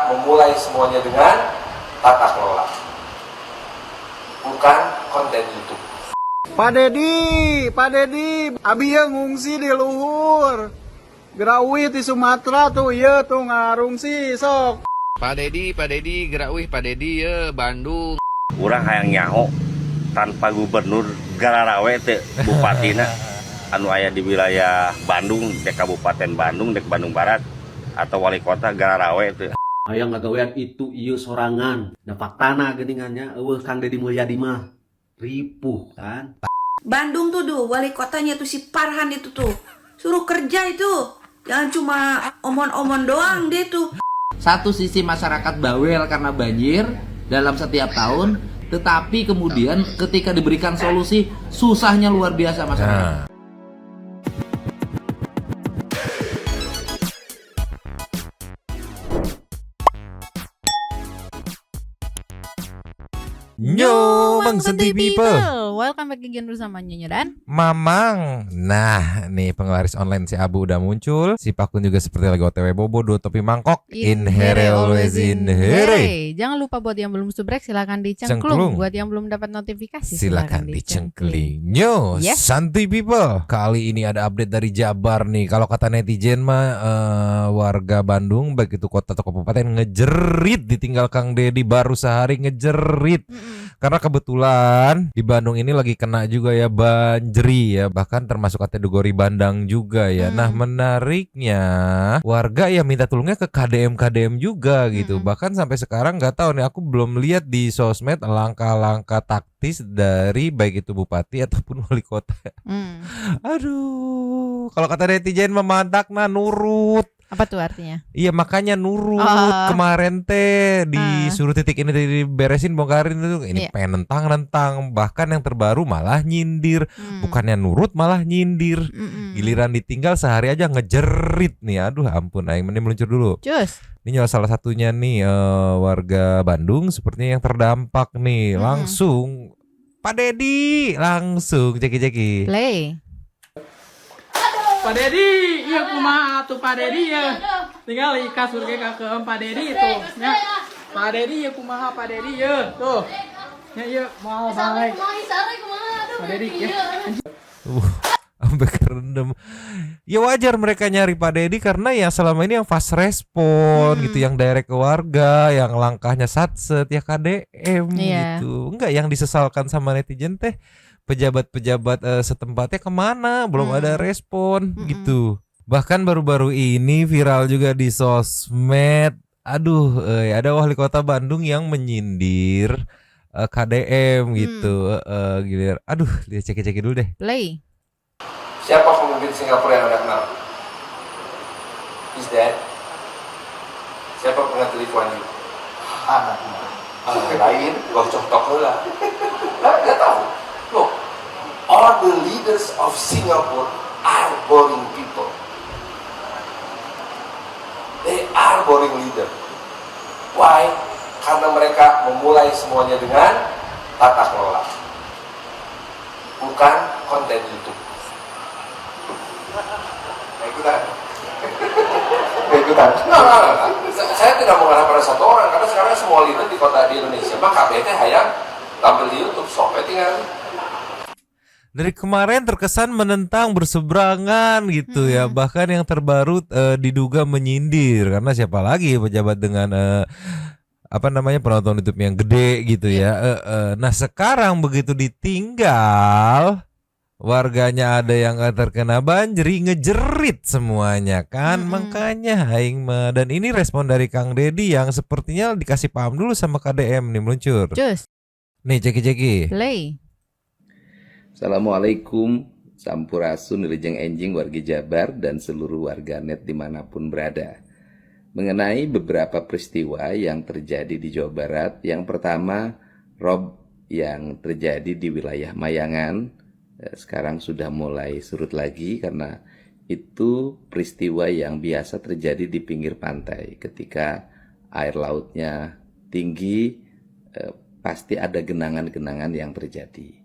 mereka memulai semuanya dengan tata kelola, bukan konten YouTube. Pak Dedi, abi ya ngungsi di luhur. Gerawih di Sumatera tuh, iya tuh ngarungsi sok. Pak Dedi, gerak Pak Dedi ya Bandung. Urang hayang nyaho tanpa gubernur Gararawe teh bupatina anu aya di wilayah Bandung, dek Kabupaten Bandung, dek Bandung Barat atau wali kota Gararawe teh. Hayang gagawean itu ieu sorangan, dapat tanah geuningannya eueuh Kang Deddy Mulyadi mah. Ripuh kan. Bandung tuh wali kotanya tuh si Farhan itu tuh. Suruh kerja itu. Jangan cuma omon-omon doang deh tuh. Satu sisi masyarakat bawel karena banjir dalam setiap tahun, tetapi kemudian ketika diberikan solusi susahnya luar biasa masyarakat. Yo, Bang Santi People. Welcome back again bersama Nyonya dan Mamang. Nah, nih penglaris online si Abu udah muncul. Si Pakun juga seperti lagi OTW bobo, topi mangkok. In here always in here. Jangan lupa buat yang belum subrek silahkan dicengklung. Cengklung. Buat yang belum dapat notifikasi Silakan dicengkling. Yo, Yes. Santi People. Kali ini ada update dari Jabar nih. Kalau kata netizen mah warga Bandung baik itu kota atau kabupaten ngejerit ditinggal Kang Deddy baru sehari ngejerit. Karena kebetulan di Bandung ini lagi kena juga ya banjiri ya, bahkan termasuk kategori bandang juga ya. Nah, menariknya warga ya minta tolongnya ke KDM juga gitu. Bahkan sampai sekarang nggak tahu nih, aku belum lihat di sosmed langkah-langkah taktis dari baik itu bupati ataupun wali kota. Aduh, kalau kata netizen memantak nah nurut. Apa tuh artinya? Iya, makanya nurut kemarin teh disuruh titik ini diberesin bongkarin itu ini pengen nentang, bahkan yang terbaru malah nyindir. Bukannya nurut malah nyindir. Giliran ditinggal sehari aja ngejerit nih. Aduh ampun, aing mending meluncur dulu. Cus. Ini salah satunya nih warga Bandung sepertinya yang terdampak nih. Langsung Pak Deddy langsung ceki-ceki. Play. Pak Dedi, iya kumaha tuh Pak Dedi ya. Tinggal kasur ke Pak Dedi tuh. Ya. Pak Dedi ya kumaha Pak Dedi ya. Tuh. Ya iya mau baik. Pak Dedi ya. Sampai kerendam. Ya wajar mereka nyari Pak Deddy karena ya selama ini yang fast respon gitu, yang direct ke warga, yang langkahnya satset ya KDM gitu. Enggak yang disesalkan sama netizen teh pejabat-pejabat setempatnya kemana, belum ada respon gitu. Bahkan baru-baru ini viral juga di sosmed. Aduh, ada wali kota Bandung yang menyindir KDM gitu. Gilir. Aduh, dia cek-cek dulu deh. Play. Siapa pemimpin Singapura yang Anda kenal? Is that? Siapa pengganti Lee Kuan Yew? Lain, gak cocok lah. Nggak tahu. Look, all the leaders of Singapore are boring people. They are boring leader. Why? Karena mereka memulai semuanya dengan tata kelola, bukan konten YouTube. Ikutan. Nah. Saya tidak mengarah pada satu orang karena sekarang semua leader di kota di Indonesia mah KBT hayang tampil di YouTube, sok tinggal. Dari kemarin terkesan menentang berseberangan gitu ya. Bahkan yang terbaru diduga menyindir karena siapa lagi pejabat dengan penonton YouTube yang gede gitu ya. Nah sekarang begitu ditinggal, warganya ada yang terkena banjir ngejerit semuanya kan. Makanya aing dan ini respon dari Kang Deddy yang sepertinya dikasih paham dulu sama KDM nih meluncur. Cus. Nih ceki-ceki. Play. Assalamualaikum, sampurasun wilujeng enjing wargi Jabar dan seluruh warganet dimanapun berada. Mengenai beberapa peristiwa yang terjadi di Jawa Barat, yang pertama rob yang terjadi di wilayah Mayangan sekarang sudah mulai surut lagi karena itu peristiwa yang biasa terjadi di pinggir pantai. Ketika air lautnya tinggi, pasti ada genangan-genangan yang terjadi.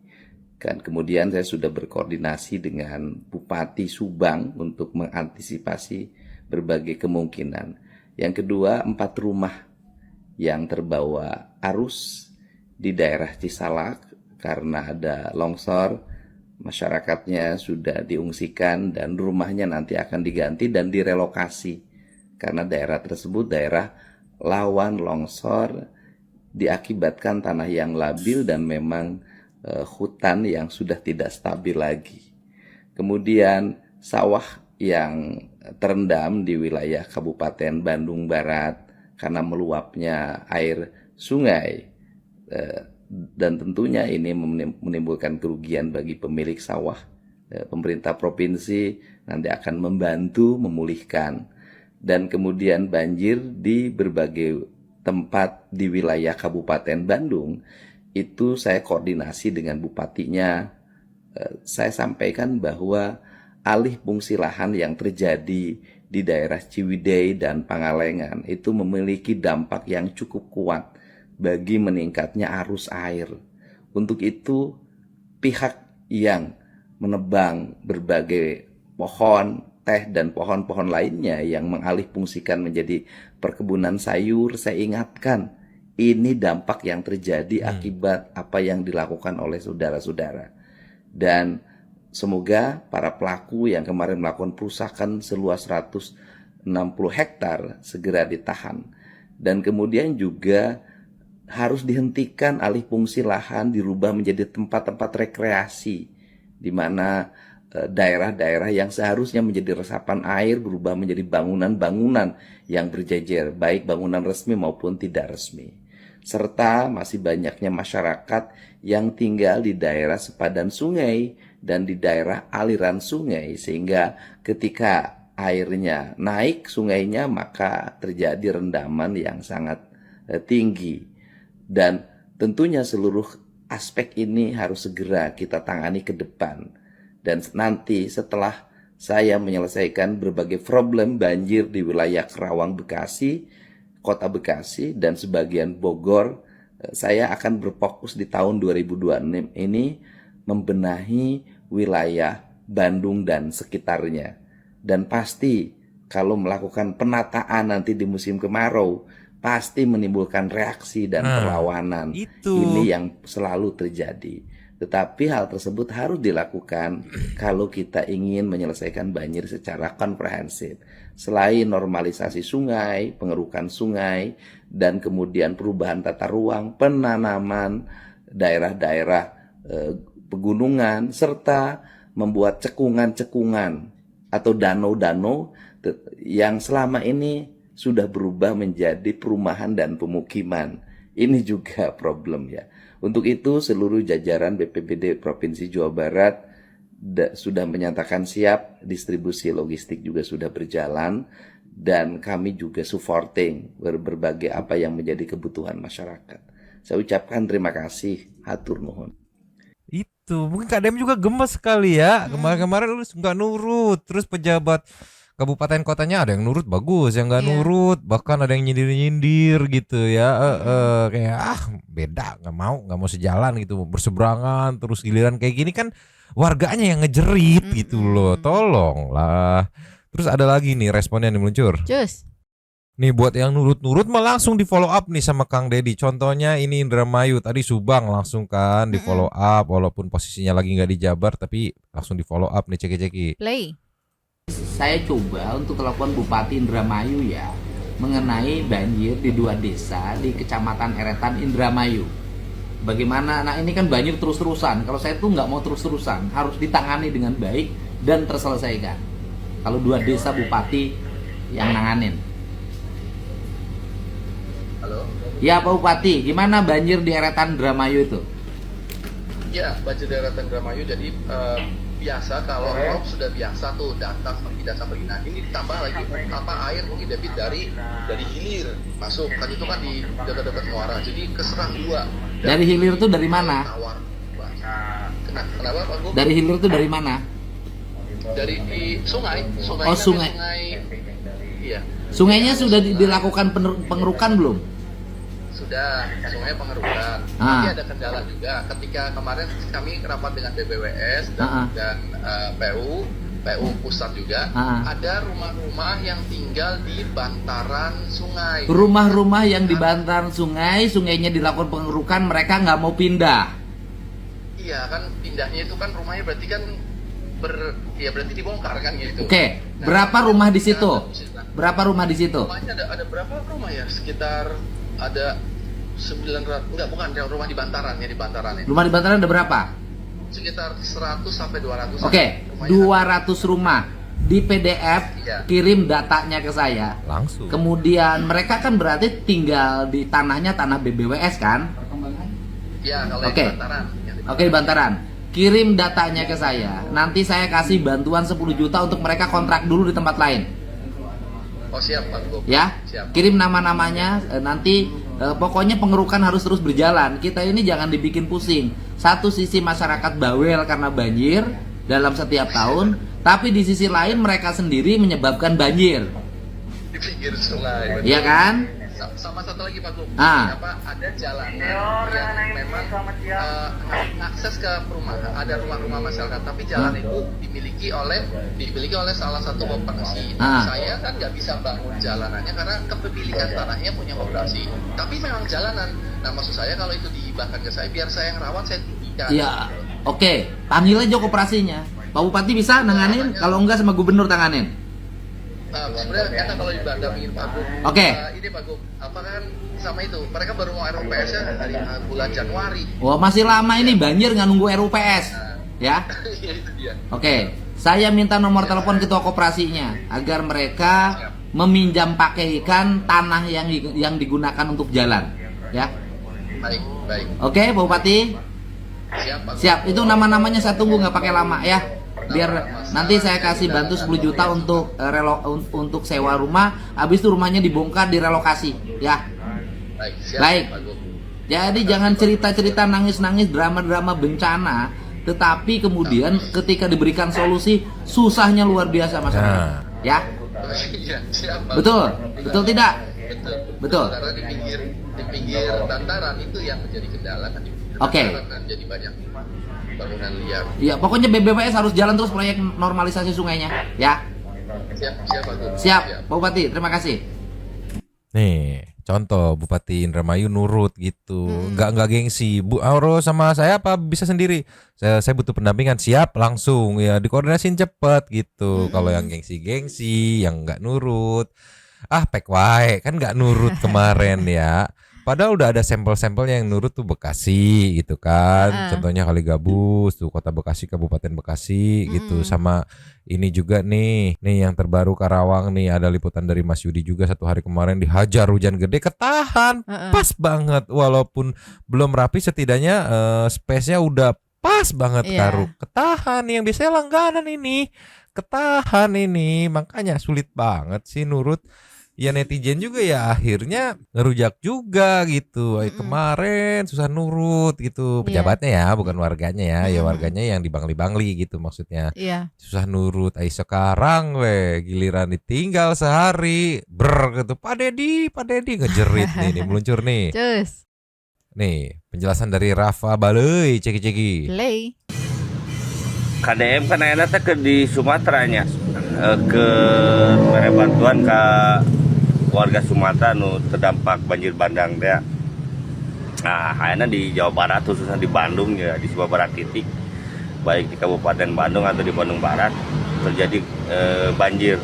Kan kemudian saya sudah berkoordinasi dengan Bupati Subang untuk mengantisipasi berbagai kemungkinan. Yang kedua, 4 rumah yang terbawa arus di daerah Cisalak karena ada longsor. Masyarakatnya sudah diungsikan dan rumahnya nanti akan diganti dan direlokasi karena daerah tersebut daerah lawan longsor diakibatkan tanah yang labil dan memang hutan yang sudah tidak stabil lagi. Kemudian sawah yang terendam di wilayah Kabupaten Bandung Barat karena meluapnya air sungai dan tentunya ini menimbulkan kerugian bagi pemilik sawah. Pemerintah provinsi nanti akan membantu memulihkan. Dan kemudian banjir di berbagai tempat di wilayah Kabupaten Bandung, itu saya koordinasi dengan bupatinya. Saya sampaikan bahwa alih fungsi lahan yang terjadi di daerah Ciwidey dan Pangalengan itu memiliki dampak yang cukup kuat bagi meningkatnya arus air. Untuk itu, pihak yang menebang berbagai pohon, teh, dan pohon-pohon lainnya yang mengalih fungsikan menjadi perkebunan sayur, saya ingatkan, ini dampak yang terjadi akibat apa yang dilakukan oleh saudara-saudara. Dan semoga para pelaku yang kemarin melakukan perusakan seluas 160 hektar segera ditahan. Dan kemudian juga harus dihentikan alih fungsi lahan, dirubah menjadi tempat-tempat rekreasi, di mana daerah-daerah yang seharusnya menjadi resapan air berubah menjadi bangunan-bangunan yang berjejer, baik bangunan resmi maupun tidak resmi. Serta masih banyaknya masyarakat yang tinggal di daerah sepadan sungai dan di daerah aliran sungai, sehingga ketika airnya naik sungainya maka terjadi rendaman yang sangat tinggi. Dan tentunya seluruh aspek ini harus segera kita tangani ke depan. Dan nanti setelah saya menyelesaikan berbagai problem banjir di wilayah Kerawang, Bekasi, Kota Bekasi, dan sebagian Bogor, saya akan berfokus di tahun 2026 ini membenahi wilayah Bandung dan sekitarnya. Dan pasti kalau melakukan penataan nanti di musim kemarau, pasti menimbulkan reaksi dan perlawanan. Ini yang selalu terjadi. Tetapi hal tersebut harus dilakukan kalau kita ingin menyelesaikan banjir secara komprehensif. Selain normalisasi sungai, pengerukan sungai, dan kemudian perubahan tata ruang, penanaman daerah-daerah pegunungan, serta membuat cekungan-cekungan atau danau-danau yang selama ini sudah berubah menjadi perumahan dan pemukiman. Ini juga problem ya. Untuk itu seluruh jajaran BPBD Provinsi Jawa Barat sudah menyatakan siap, distribusi logistik juga sudah berjalan, dan kami juga supporting berbagai apa yang menjadi kebutuhan masyarakat. Saya ucapkan terima kasih, hatur nuhun. Itu mungkin Kak Dem juga gemes sekali ya. Kemarin-kemarin lu nggak nurut, terus pejabat kabupaten kotanya ada yang nurut bagus, yang nggak nurut bahkan ada yang nyindir-nyindir gitu ya. Kayak beda, nggak mau sejalan gitu, berseberangan, terus giliran kayak gini kan warganya yang ngejerit gitu loh. Tolonglah. Terus ada lagi nih responnya nih meluncur. Cus. Nih buat yang nurut-nurut mah langsung di follow up nih sama Kang Dedi. Contohnya ini Indramayu, tadi Subang langsung kan di follow up walaupun posisinya lagi nggak di Jabar, tapi langsung di follow up nih, ceki-ceki. Play. Saya coba untuk telepon Bupati Indramayu ya, mengenai banjir di 2 desa di Kecamatan Eretan, Indramayu. Bagaimana? Nah ini kan banjir terus-terusan. Kalau saya tuh nggak mau terus-terusan, harus ditangani dengan baik dan terselesaikan. Kalau 2 desa Bupati yang nanganin. Halo? Ya Pak Bupati, gimana banjir di Eretan Indramayu itu? Ya, banjir di Eretan Indramayu jadi biasa kalau rop sudah biasa tuh datang pergi. Nah ini ditambah lagi air mungkin debit dari hilir masuk kan, itu kan di dekat-dekat muara, jadi keserang 2. Dari hilir tuh dari mana? Kenapa Pak Gu? Dari hilir tuh dari mana? Dari sungai. Oh sungai. Iya. Sungainya sudah dilakukan pengerukan belum? Sudah, sungai pengerukan. Tapi ada kendala juga ketika kemarin kami rapat dengan BBWS dan PU, PU pusat juga, ada rumah-rumah yang tinggal di bantaran sungai. Rumah-rumah yang di bantaran sungai, sungainya dilakukan pengerukan, mereka nggak mau pindah. Iya kan, pindahnya itu kan rumahnya berarti kan berarti dibongkar kan gitu. Oke, berapa rumah di situ? Berapa rumah di situ? Rumahnya ada berapa rumah ya? Sekitar ada 900, enggak bukan, rumah di bantaran ya, di bantaran ya. Rumah di bantaran ada berapa? Sekitar 100 sampai 200. Oke, 200 rumah. Di PDF kirim datanya ke saya. Langsung. Kemudian mereka kan berarti tinggal di tanahnya tanah BBWS kan? Ya, kalau Oke. di bantaran. Oke, di bantaran. Kirim datanya ke saya. Nanti saya kasih bantuan 10 juta untuk mereka kontrak dulu di tempat lain. Oh siap Pak Gub. Ya, Siap. kirim nama-namanya. Nanti pokoknya pengerukan harus terus berjalan. Kita ini jangan dibikin pusing. Satu sisi masyarakat bawel karena banjir dalam setiap tahun, tapi di sisi lain mereka sendiri menyebabkan banjir. Di pinggir sungai. Iya kan? Sama satu lagi Pak Gub. Ada jalannya yang memang akses ke perumahan, ada rumah-rumah masyarakat, tapi jalan itu dimiliki oleh salah satu koperasi. Saya kan nggak bisa bangun jalanannya karena kepemilikan tanahnya punya koperasi. Tapi memang jalanan. Nah maksud saya kalau itu dihibahkan ke saya, biar saya yang rawat, saya tinggikan. Ya, oke. Panggil aja koperasinya. Pak Bupati bisa nanganin, kalau enggak sama gubernur tanganin. Sebenarnya enak kalau didampingin Pak Gub. Oke. Ini Pak Gub, apa kan sama itu, mereka baru mau RUPS nya dari bulan Januari. Wah, masih lama ini banjir nggak nunggu RUPS. Ya. Iya itu dia. Oke, saya minta nomor telepon ketua koperasinya agar mereka meminjam pakaikan tanah yang digunakan untuk jalan, ya. Baik. Oke, Pak Bupati. Siap, Pak. Siap. Itu nama-namanya saya tunggu, nggak pakai lama ya. Biar nanti saya kasih bantu 10 juta untuk untuk sewa rumah. Habis itu rumahnya dibongkar, direlokasi, ya. Baik, siap, Baik. Pak Gub. Jadi jangan cerita-cerita nangis-nangis drama-drama bencana, tetapi kemudian ketika diberikan solusi susahnya luar biasa masyarakat. Ya. Iya, siap, Pak. Betul. Betul tidak? Betul. Karena di pinggir bantaran itu yang menjadi kendala kan. Oke. Kan jadi banyak bangunan liar. Ya, pokoknya BBWS harus jalan terus proyek normalisasi sungainya, ya. Siap, Pak Gub. Siap, Pak Bupati, terima kasih. Nih, contoh Bupati Indramayu nurut gitu, nggak gengsi. Bu Auro sama saya apa bisa sendiri? Saya butuh pendampingan, siap langsung ya dikoordinasin cepet gitu. Kalau yang gengsi, yang nggak nurut, pek wae kan nggak nurut kemarin ya. Padahal udah ada sampel-sampelnya yang nurut tuh Bekasi gitu kan. Contohnya Kaligabus tuh Kota Bekasi, Kabupaten Bekasi gitu. Sama ini juga nih yang terbaru Karawang nih, ada liputan dari Mas Yudi juga 1 hari kemarin dihajar hujan gede ketahan. Pas banget walaupun belum rapi, setidaknya space-nya udah pas banget Karu. Ketahan yang biasanya langganan ini. Ketahan ini, makanya sulit banget sih nurut. Ya netizen juga ya akhirnya ngerujak juga gitu. Kemarin susah nurut gitu. Pejabatnya ya, bukan warganya ya. Ya warganya yang dibangli-bangli gitu maksudnya. Susah nurut. Sekarang giliran ditinggal sehari gitu. Pak Dedi ngejerit nih meluncur nih. Cus. Nih penjelasan dari Rafa Baleuy ceki-ceki. Play. KDM kan enak ke di Sumateranya ke mere bantuan ke warga Sumatera nu terdampak banjir bandang dia. Nah, akhirnya di Jawa Barat khususnya di Bandung ya, di beberapa titik baik di Kabupaten Bandung atau di Bandung Barat terjadi banjir.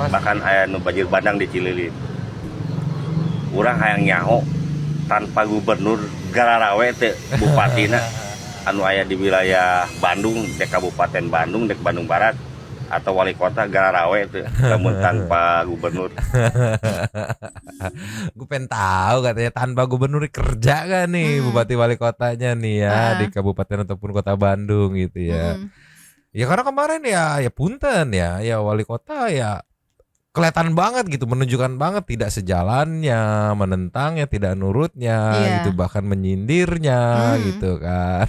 Bahkan aya nu banjir bandang di Cililin. Urang hayang nyaho tanpa gubernur gararawe teh bupatina anu aya di wilayah Bandung, di Kabupaten Bandung, di Bandung Barat atau wali kota gararawe itu namun tanpa gubernur. Gue pengen tahu katanya tanpa gubernur kerja kan nih bupati wali kotanya nih ya di kabupaten ataupun kota Bandung gitu ya. Ya karena kemarin ya punten ya wali kota ya kelihatan banget gitu, menunjukkan banget tidak sejalannya, menentangnya, tidak nurutnya gitu, bahkan menyindirnya gitu kan.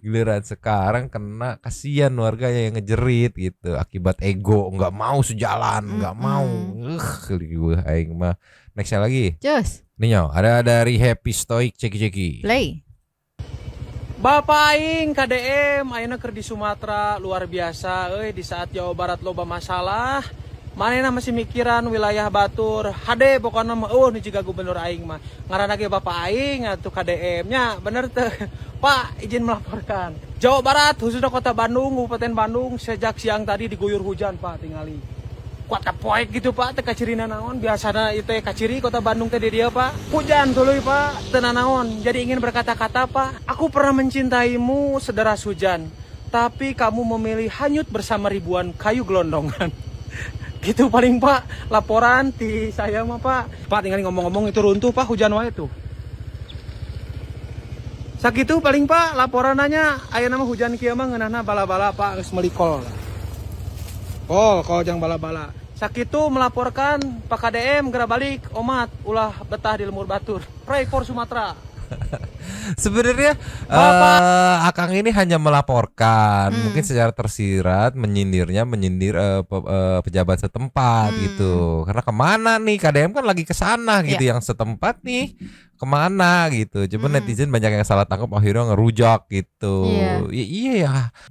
Giliran sekarang kena, kasihan warganya yang ngejerit gitu akibat ego, nggak mau sejalan, nggak mau. Aing mah. Nextnya lagi. Cus. Nih ada dari Happy Stoic ceki-ceki. Play. Bapak aing KDM ayeuna keur di Sumatera luar biasa di saat Jawa Barat loba masalah manehna masih mikiran wilayah batur hade pokoknya mah nih jiga gubernur aing mah ngaranna ge Bapak aing atuh KDM nya bener teu Pak izin melaporkan Jawa Barat khususnya kota Bandung Kabupaten Bandung sejak siang tadi diguyur hujan Pak tingali kuat kapoek gitu Pak teh kacirina naon biasana itu kaciri kota Bandung teh di dia Pak hujan tuluy Pak teu naon jadi ingin berkata-kata Pak aku pernah mencintaimu sederas hujan tapi kamu memilih hanyut bersama ribuan kayu gelondongan gitu paling Pak laporan ti saya mah Pak tinggal ngomong-ngomong itu runtuh Pak hujan wae tuh sakitu paling Pak laporananya ayeuna mah hujan kieu mah ngeunahna bala-bala Pak geus meuli kol jang bala-bala sakitu melaporkan Pak KDM gerak balik omat ulah betah di lemur batur pray for Sumatera. Sebenarnya Akang ini hanya melaporkan, mungkin secara tersirat menyindir pejabat setempat gitu. Karena kemana nih KDM kan lagi ke sana gitu, yang setempat nih kemana gitu. Cuma netizen banyak yang salah tangkap akhirnya ngerujak gitu.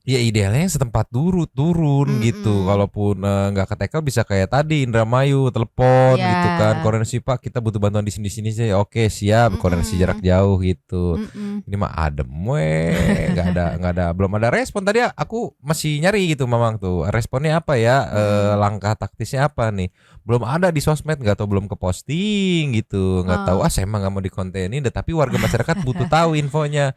Ya idealnya yang setempat turun gitu. Kalaupun nggak ketekel bisa kayak tadi Indramayu telepon gitu kan, koordinasi Pak kita butuh bantuan di sini sih. Oke siap, koordinasi jarak jauh gitu. Ini mah adem nggak ada belum ada respon. Tadi aku masih nyari gitu Mamang tuh responnya apa ya, langkah taktisnya apa nih, belum ada di sosmed, nggak tahu, belum ke posting gitu, nggak tahu. Saya emang nggak mau dikontenin, tapi warga masyarakat butuh tahu infonya.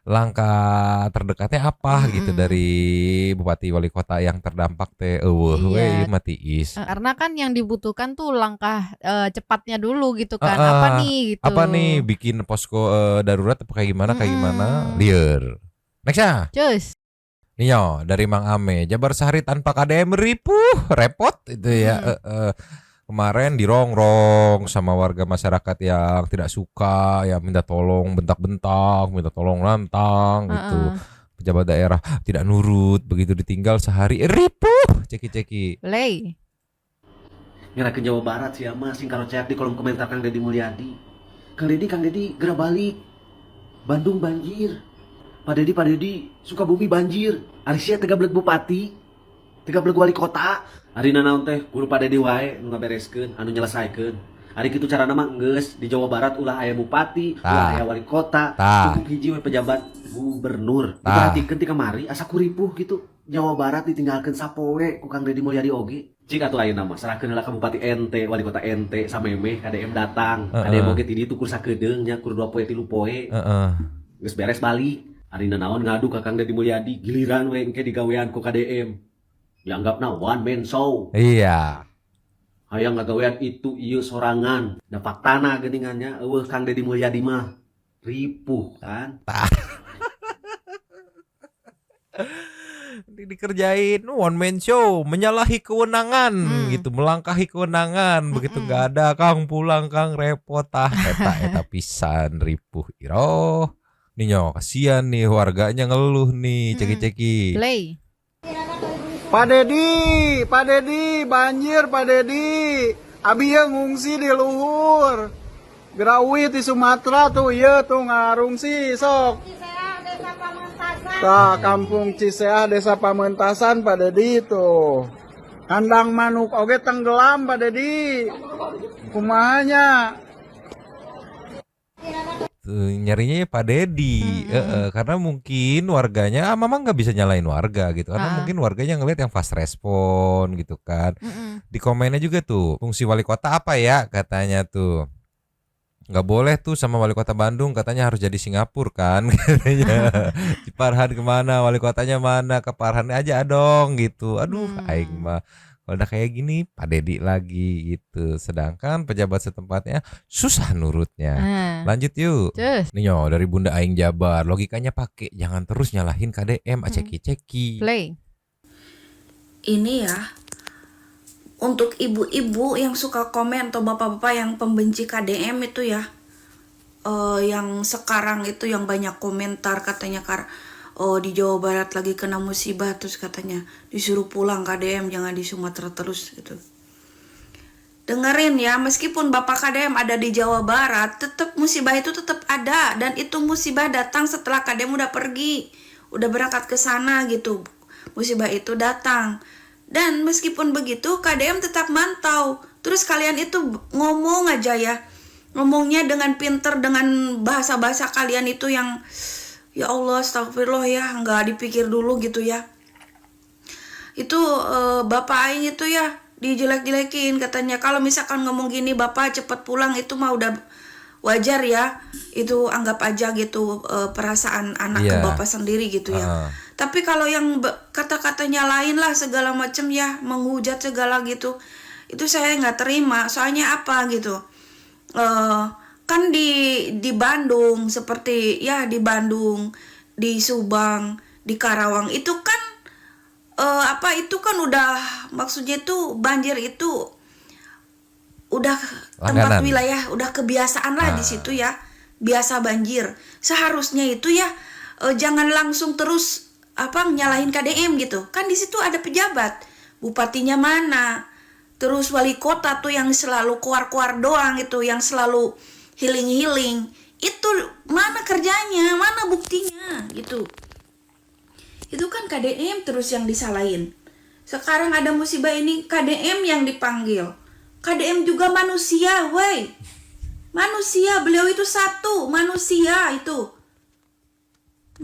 langkah terdekatnya apa gitu dari bupati wali kota yang terdampak teh matiis. Karena kan yang dibutuhkan tuh langkah cepatnya dulu gitu kan. Apa nih gitu. Apa nih bikin posko darurat apa kayak gimana liar. Next ya. Cus. Nio dari Mang Ame, Jabar sehari tanpa KDM repot itu ya. Kemarin dirongrong sama warga masyarakat yang tidak suka, ya minta tolong bentak-bentak, minta tolong lantang gitu. Pejabat daerah tidak nurut, begitu ditinggal sehari ripuh ceki-ceki. Lay. Ngira ke Jawa Barat sih ama sing karo cek di kolom komentar Kang Deddy Mulyadi. Kang Deddy gerak balik. Bandung banjir. Pak Deddy Sukabumi banjir. Arisia 13 bupati, 13 wali kota. Ari nanaon teh kudu Pak Deddy wae nu ngabereskeun, anu nyelesaikeun. Ari kitu carana mah geus di Jawa Barat ulah aya bupati, ulah aya wali kota, cukup hiji we pejabat gubernur. Diperhatikeun ti kamari asa kuripuh gitu. Jawa Barat ditinggalkeun sapoe ku Kang Deddy Mulyadi oge. Cik atuh ayeuna mah serahkeun heula ka bupati ente, wali kota ente samemeh KDM datang. KDM oge ti ditu kur sakedeung nya kur 2 poe 3 poe. Geus beres balik. Ari nanaon ngadu ka Kang Deddy Mulyadi, giliran we engke digawean ku KDM. Dianggapna one man show. Iya. Hayang ngagawean itu ieu sorangan. Da faktana geuningannya eueuh Kang Deddy Mulyadi mah ripuh kan. Dikerjain one man show, menyalahi kewenangan gitu, melangkahi kewenangan. Begitu nggak ada Kang pulang Kang repot eta pisan ripuh iro. Ninyo kasihan nih warganya ngeluh nih ceki-ceki. Play. Pak Deddy, banjir Pak Deddy. Abi ya ngungsi di luhur. Gerawi di Sumatera tuh tuh ngarungsi sok. Tah kampung Ciseah Desa Pamentasan Pak Deddy tuh. Kandang manuk oge tenggelam Pak Deddy. Kumahanya. Nyarinya Pak Deddy, karena mungkin warganya memang nggak bisa nyalain warga gitu, karena mungkin warganya ngelihat yang fast respon gitu kan. Di komennya juga tuh fungsi wali kota apa ya katanya tuh, nggak boleh tuh sama wali kota Bandung, katanya harus jadi Singapura kan katanya. Ciparhan kemana, wali kotanya mana, ke Parhan aja dong gitu. Aduh aing mah kalau udah kayak gini Pak Deddy lagi gitu, sedangkan pejabat setempatnya susah nurutnya. Lanjut yuk. Ninyo dari Bunda Aing Jabar, logikanya pakai, jangan terus nyalahin KDM, ceki-ceki. Play. Ini ya, untuk ibu-ibu yang suka komen atau bapak-bapak yang pembenci KDM itu ya, yang sekarang itu yang banyak komentar katanya di Jawa Barat lagi kena musibah terus katanya disuruh pulang KDM, jangan di Sumatera terus gitu. dengerin ya, meskipun Bapak KDM ada di Jawa Barat, tetap musibah itu tetap ada, dan itu musibah datang setelah KDM udah pergi, udah berangkat ke sana gitu. Musibah itu datang. Dan meskipun begitu, KDM tetap mantau. Terus kalian itu ngomong aja ya. Ngomongnya dengan pinter, dengan bahasa-bahasa kalian itu yang ya Allah, astagfirullah ya, nggak dipikir dulu gitu ya. Itu Bapak Aing itu ya dijelek-jelekin katanya. Kalau misalkan ngomong gini Bapak cepet pulang, itu mah udah wajar ya. Itu anggap aja gitu perasaan anak ke Bapak sendiri gitu ya. Tapi kalau yang kata-katanya lain lah segala macam ya, menghujat segala gitu, itu saya nggak terima. Soalnya apa gitu, kan di Bandung, seperti ya di Bandung, di Subang, di Karawang itu kan itu kan udah, maksudnya itu banjir itu udah tempat wilayah, udah kebiasaan lah di situ ya, biasa banjir. Seharusnya itu ya jangan langsung terus nyalahin KDM gitu. Kan di situ ada pejabat, bupatinya mana, terus wali kota tuh yang selalu keluar-keluar doang itu, yang selalu healing-healing. Itu mana kerjanya, mana buktinya gitu. Itu kan KDM terus yang disalahin. Sekarang ada musibah ini, KDM yang dipanggil. KDM juga manusia, woi. Manusia, beliau itu satu, manusia itu.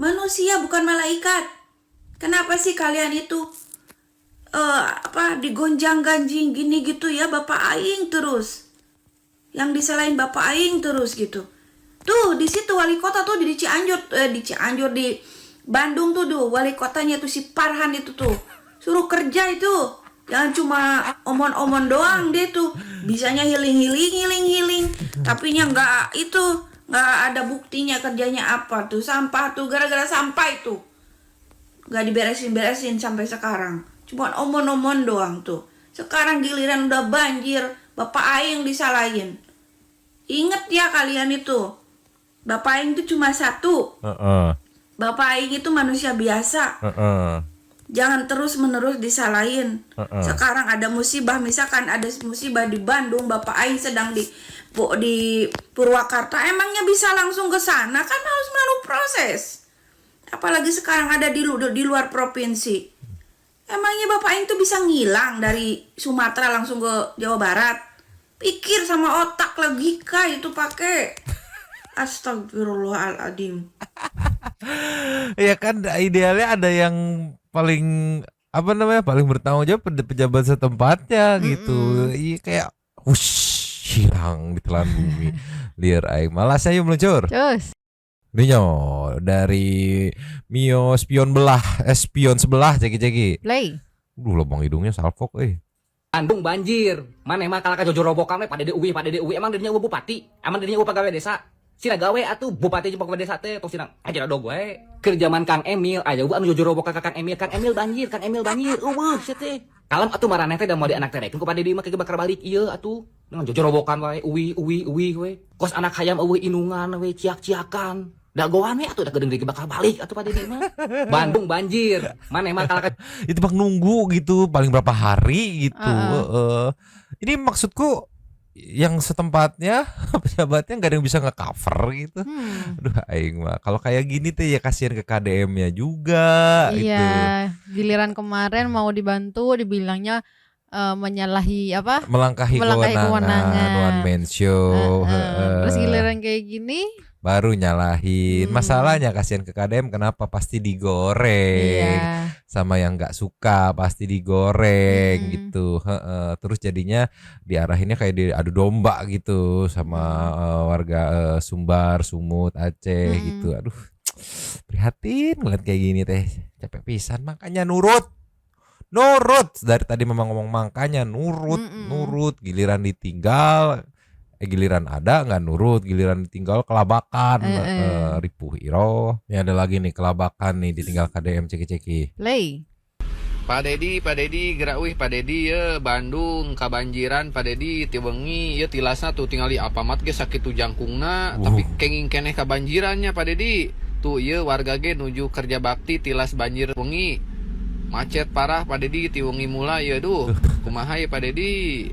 Manusia bukan malaikat. Kenapa sih kalian itu digonjang-ganjing gini gitu ya, Bapak Aing terus. Yang disalahin Bapak Aing terus gitu. Tuh, di situ wali kota tuh di Cianjur, di Bandung tuh wali kotanya tuh si Parhan itu tuh. Suruh kerja itu. Jangan cuma omon-omon doang dia tuh. Bisanya healing. Tapi nya nggak ada buktinya kerjanya apa tuh. Sampah tuh, gara-gara sampah itu nggak diberesin sampai sekarang. Cuma omon-omon doang tuh. Sekarang giliran udah banjir, Bapak Aing disalahin. Ingat ya kalian itu, Bapak Aing itu cuma satu. Bapak Aing itu manusia biasa. Jangan terus-menerus disalahin. Sekarang ada musibah, misalkan ada musibah di Bandung, Bapak Aing sedang di Purwakarta, emangnya bisa langsung ke sana? Kan harus melalui proses. Apalagi sekarang ada di luar provinsi. Emangnya Bapak Aing tuh bisa ngilang dari Sumatera langsung ke Jawa Barat? Pikir sama otak, logika itu pakai. Astagfirullahaladzim. Ya kan idealnya ada yang paling paling bertanggung jawab pejabat setempatnya gitu. Iya kayak hilang di telan bumi. Liar aing malah saya meluncur. Cus. Ninyo dari Mio spion sebelah ceki. Play. Lubang hidungnya salfok Bandung banjir. Mana emang kalaka jojo robokan pada uwi emang dirinya bupati, emang dirinya pegawai desa. Sina gawe atuh bupati jeung pegawai desa teh tos sina aja dog we. Keur zaman Kang Emil aya anu jojo robokan ka Kang Emil banjir. Eueuh sia teh. Kalem atuh maraneh teh da mau di anak terekeun ku pada di mah bakar balik ieu atuh. Dengan jojo robokan wae uwi we. Kos anak hayam eueuh inungan we ciak-ciakan. Dagoan we atuh da gedeung bakal balik atuh pada di mah. Bandung banjir. Mana emang kalaka itu bang nunggu gitu paling berapa hari gitu. Ini maksudku yang setempatnya pejabatnya nggak ada yang bisa nge-cover gitu. Aduh aing mah kalau kayak gini tuh ya kasihan ke KDM-nya juga Iya, gitu. Giliran kemarin mau dibantu dibilangnya menyalahi Melangkahi kewenangan one man show. Terus giliran kayak gini baru nyalahin. Masalahnya kasihan ke KDM kenapa pasti digoreng. Sama yang nggak suka pasti digoreng gitu. Terus jadinya diarahinnya kayak diadu domba gitu sama warga Sumbar, Sumut, Aceh gitu. Aduh, prihatin ngeliat kayak gini teh. Capek pisan, makanya nurut dari tadi memang ngomong makanya nurut. Giliran ditinggal giliran ada nggak nurut, giliran ditinggal kelabakan. Ripuh iro. Ini ada lagi nih kelabakan nih ditinggal KDM ceki. Play. Pak Dedi gerak wih Pak Dedi ya Bandung kabanjiran Pak Dedi ti wengi ya tilasna tuh tinggal di Alfamart ge sakitu jangkungna tapi kenging keneh kabanjirannya Pak Dedi. Tuh ieu warga ge nuju kerja bakti tilas banjir wengi. Macet parah Pak Dedi ti wengi mulai ya duh. Kumaha ya Pak Dedi?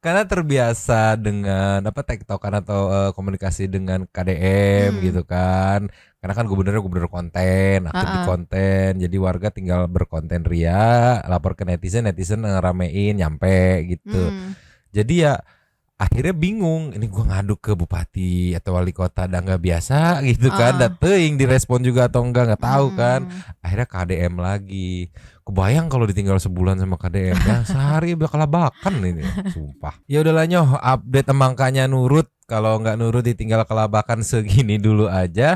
Karena terbiasa dengan tektokan atau komunikasi dengan KDM gitu kan. Karena kan gubernur konten, aktif di konten. Jadi warga tinggal berkonten ria, lapor ke netizen ngeramein nyampe gitu. Jadi ya akhirnya bingung, ini gua ngadu ke bupati atau wali kota dan nggak biasa gitu kan, dateng direspon juga atau nggak tahu kan. Akhirnya KDM lagi. Kebayang kalau ditinggal sebulan sama KDM ya, sehari bakal labakan ini, sumpah. Ya udahlah Nyoh, update emangkanya nurut. Kalau nggak nurut ditinggal kelabakan segini dulu aja.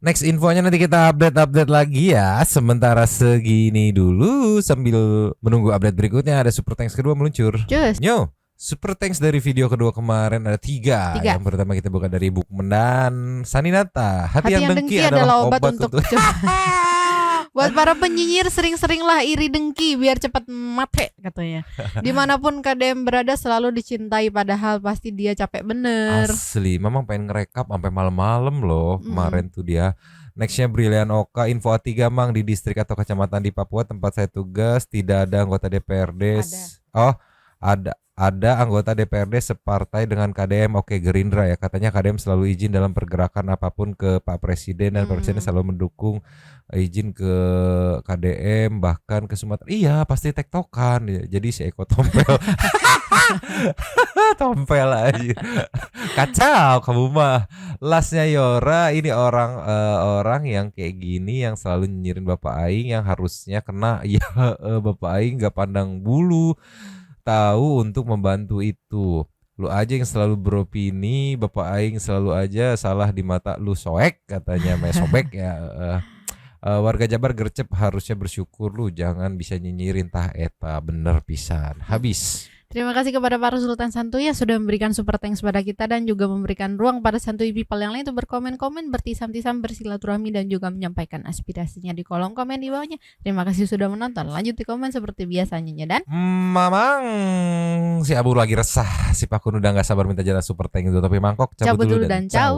Next infonya nanti kita update lagi ya. Sementara segini dulu sambil menunggu update berikutnya, ada super thanks kedua meluncur. Cus. Nyo, super thanks dari video kedua kemarin ada 3. Yang pertama kita buka dari Bukmen dan Saninata. Hati yang dengki adalah obat untuk buat para penyinyir, sering-seringlah iri dengki biar cepat mati katanya. Dimanapun KDM berada selalu dicintai, padahal pasti dia capek bener. Asli, memang pengen ngerekap sampai malam-malam loh kemarin tuh dia. Nextnya Brilian Oka, info A3 Mang, di distrik atau kecamatan di Papua tempat saya tugas tidak ada anggota DPRD. Ada anggota DPRD separtai dengan KDM. Oke, Gerindra ya. Katanya KDM selalu izin dalam pergerakan apapun ke Pak Presiden dan Pak Presiden selalu mendukung izin ke KDM bahkan ke Sumatera. Iya, pasti tektokan ya. Jadi si Eko tompel. Tompel aja. Kacau kamu mah. Lasnya Yora, ini orang yang kayak gini yang selalu nyinyirin Bapak Aing yang harusnya kena. Ya Bapak Aing enggak pandang bulu. Tahu untuk membantu itu. Lu aja yang selalu beropini, Bapak Aing selalu aja salah di mata lu, soek katanya, sobek ya. Warga Jabar gercep, harusnya bersyukur lu, jangan bisa nyinyirin tah eta, bener pisan. Habis. Terima kasih kepada para Sultan Santuy yang sudah memberikan super thanks pada kita dan juga memberikan ruang pada Santuy people yang lain untuk berkomen-komen, bertisam-tisam, bersilaturahmi dan juga menyampaikan aspirasinya di kolom komen di bawahnya. Terima kasih sudah menonton. Lanjut di komen seperti biasanya dan Mamang si Abu lagi resah, si Pakun udah nggak sabar minta jatah super thanks itu, tapi mangkok cabut dulu dan ciao.